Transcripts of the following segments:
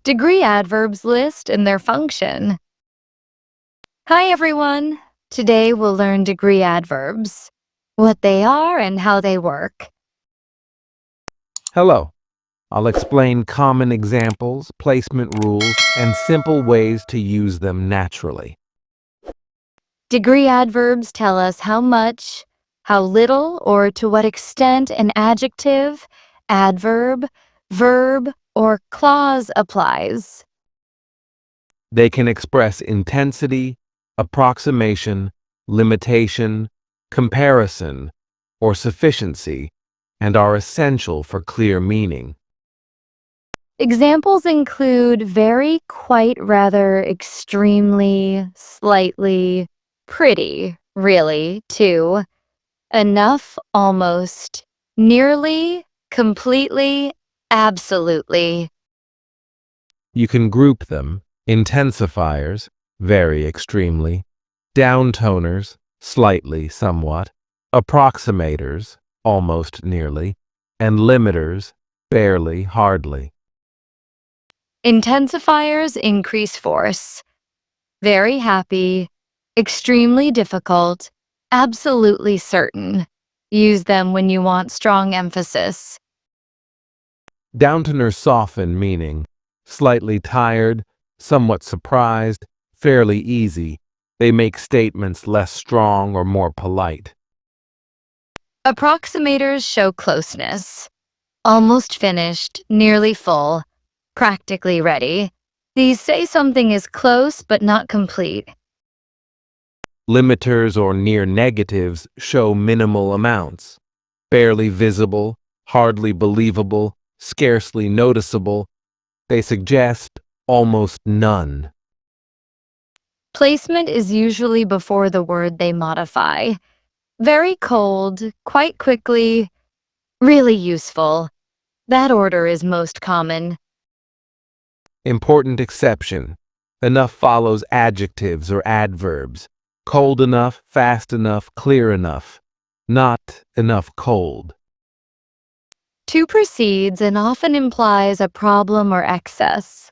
Degree adverbs list and their function. Hi everyone! Today we'll learn degree adverbs, what they are and how they work. Hello. I'll explain common examples, placement rules, and simple ways to use them naturally. Degree adverbs tell us how much, how little, or to what extent an adjective, adverb, verb, or clause applies. They can express intensity, approximation, limitation, comparison, or sufficiency, and are essential for clear meaning. Examples include very, quite, rather, extremely, slightly, pretty, really, too, enough, almost, nearly, completely, absolutely. You can group them: intensifiers, very extremely; downtoners, slightly, somewhat; approximators, almost, nearly; and limiters, barely, hardly. Intensifiers increase force. Very happy, extremely difficult, absolutely certain. Use them when you want strong emphasis. Downtoners soften meaning: slightly tired, somewhat surprised, fairly easy. They make statements less strong or more polite. Approximators show closeness. Almost finished, nearly full, practically ready. These say something is close but not complete. Limiters or near negatives show minimal amounts: barely visible, hardly believable, scarcely noticeable. They suggest almost none. Placement is usually before the word they modify. Very cold, quite quickly, really useful. That order is most common. Important exception: enough follows adjectives or adverbs. Cold enough, fast enough, clear enough. Not enough cold. To precedes and often implies a problem or excess.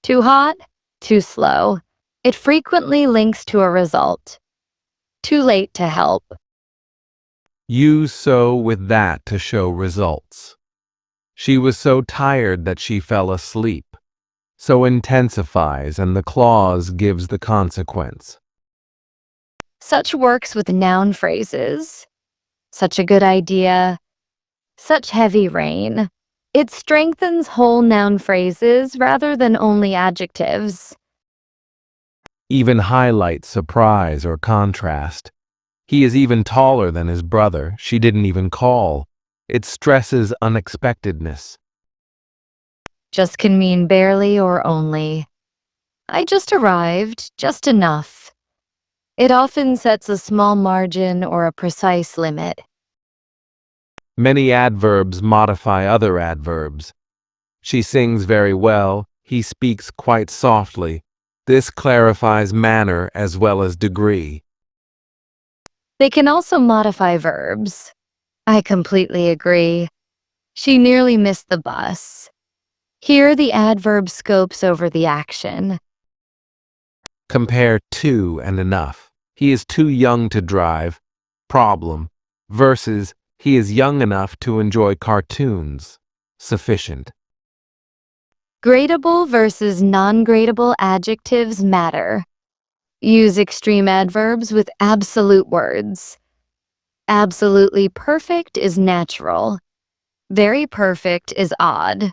Too hot, too slow. It frequently links to a result. Too late to help. Use so with that to show results. She was so tired that she fell asleep. So intensifies, and the clause gives the consequence. Such works with noun phrases. Such a good idea. Such heavy rain. It strengthens whole noun phrases rather than only adjectives. Even highlights surprise or contrast. He is even taller than his brother. She didn't even call. It stresses unexpectedness. Just can mean barely or only. I just arrived, just enough. It often sets a small margin or a precise limit. Many adverbs modify other adverbs. She sings very well. He speaks quite softly. This clarifies manner as well as degree. They can also modify verbs. I completely agree. She nearly missed the bus. Here the adverb scopes over the action. Compare to and enough. He is too young to drive. Problem. Versus he is young enough to enjoy cartoons. Sufficient. Gradable versus non-gradable adjectives matter. Use extreme adverbs with absolute words. Absolutely perfect is natural. Very perfect is odd.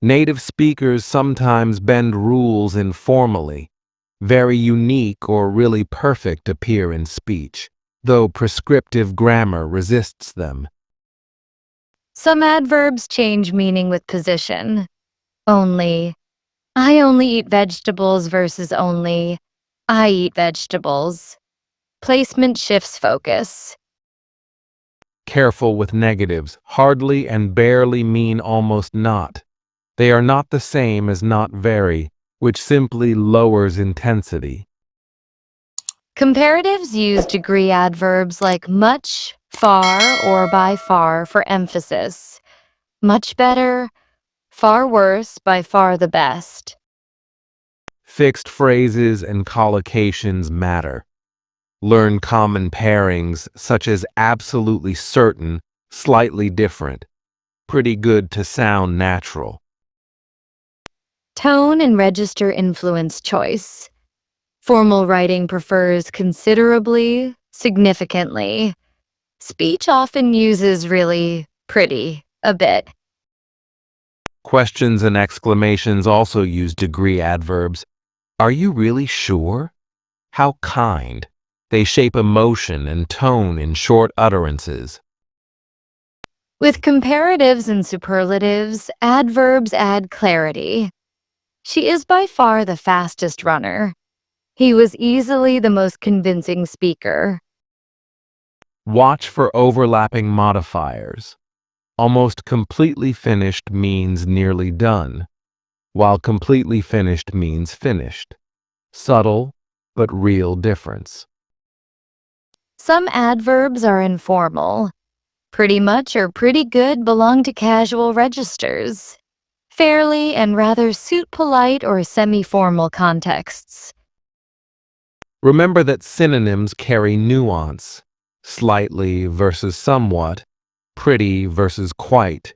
Native speakers sometimes bend rules informally. Very unique or really perfect appear in speech, though prescriptive grammar resists them. Some adverbs change meaning with position. Only. I only eat vegetables versus only. I eat vegetables. Placement shifts focus. Careful with negatives. Hardly and barely mean almost not. They are not the same as not very, which simply lowers intensity. Comparatives use degree adverbs like much, far, or by far for emphasis. Much better, Far worse, by far the best. Fixed phrases and collocations matter. Learn common pairings such as absolutely certain, slightly different, pretty good to sound natural. Tone and register influence choice. Formal writing prefers considerably, significantly. Speech often uses really, pretty, a bit. Questions and exclamations also use degree adverbs. Are you really sure? How kind. They shape emotion and tone in short utterances. With comparatives and superlatives, adverbs add clarity. She is by far the fastest runner. He was easily the most convincing speaker. Watch for overlapping modifiers. Almost completely finished means nearly done, while completely finished means finished. Subtle, but real difference. Some adverbs are informal. Pretty much or pretty good belong to casual registers. Fairly and rather suit polite or semi-formal contexts. Remember that synonyms carry nuance. Slightly versus somewhat, pretty versus quite.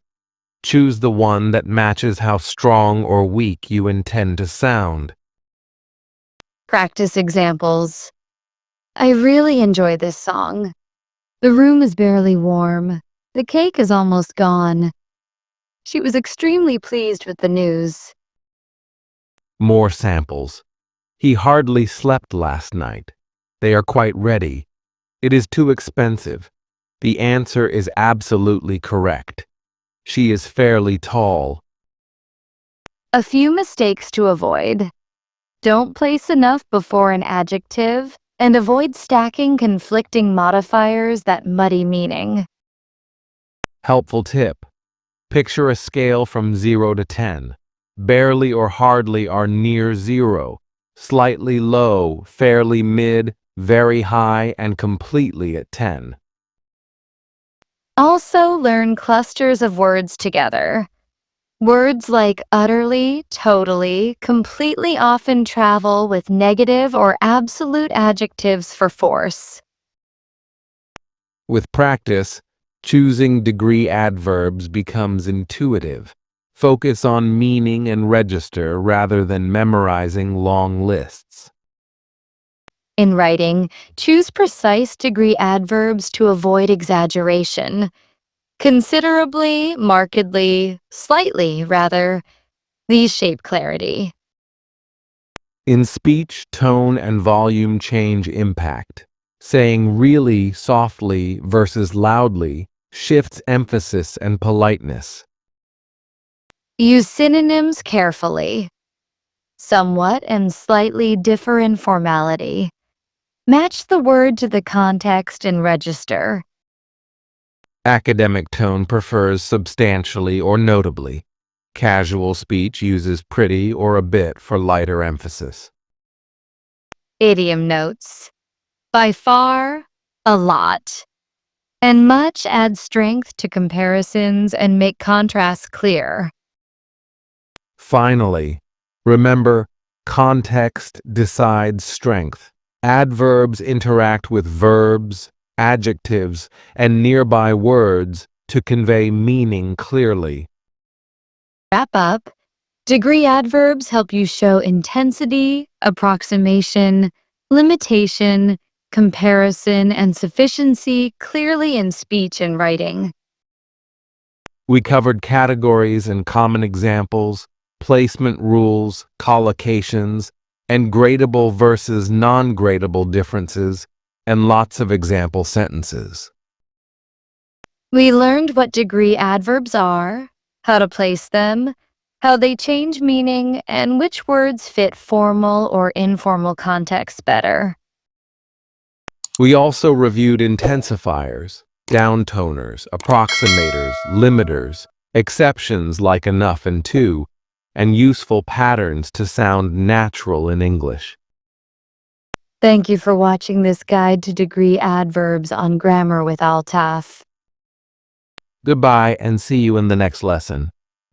Choose the one that matches how strong or weak you intend to sound. Practice examples. I really enjoy this song. The room is barely warm. The cake is almost gone. She was extremely pleased with the news. More samples. He hardly slept last night. They are quite ready. It is too expensive. The answer is absolutely correct. She is fairly tall. A few mistakes to avoid. Don't place enough before an adjective, and avoid stacking conflicting modifiers that muddy meaning. Helpful tip. Picture a scale from 0 to 10. Barely or hardly are near 0. Slightly low, fairly mid, very high, and completely at 10. Also, learn clusters of words together. Words like utterly, totally, completely often travel with negative or absolute adjectives for force. With practice, choosing degree adverbs becomes intuitive. Focus on meaning and register rather than memorizing long lists. In writing, choose precise degree adverbs to avoid exaggeration. Considerably, markedly, slightly, rather, these shape clarity. In speech, tone and volume change impact. Saying really softly versus loudly shifts emphasis and politeness. Use synonyms carefully. Somewhat and slightly differ in formality. Match the word to the context and register. Academic tone prefers substantially or notably. Casual speech uses pretty or a bit for lighter emphasis. Idiom notes. By far, a lot. And much adds strength to comparisons and make contrasts clear. Finally, remember, context decides strength. Adverbs interact with verbs, adjectives, and nearby words to convey meaning clearly. Wrap up. Degree adverbs help you show intensity, approximation, limitation, comparison, and sufficiency clearly in speech and writing. We covered categories and common examples, placement rules, collocations, and gradable versus non-gradable differences, and lots of example sentences. We learned what degree adverbs are, how to place them, how they change meaning, and which words fit formal or informal contexts better. We also reviewed intensifiers, downtoners, approximators, limiters, exceptions like enough and to, and useful patterns to sound natural in English. Thank you for watching this guide to degree adverbs on Grammar with Altaf. Goodbye and see you in the next lesson.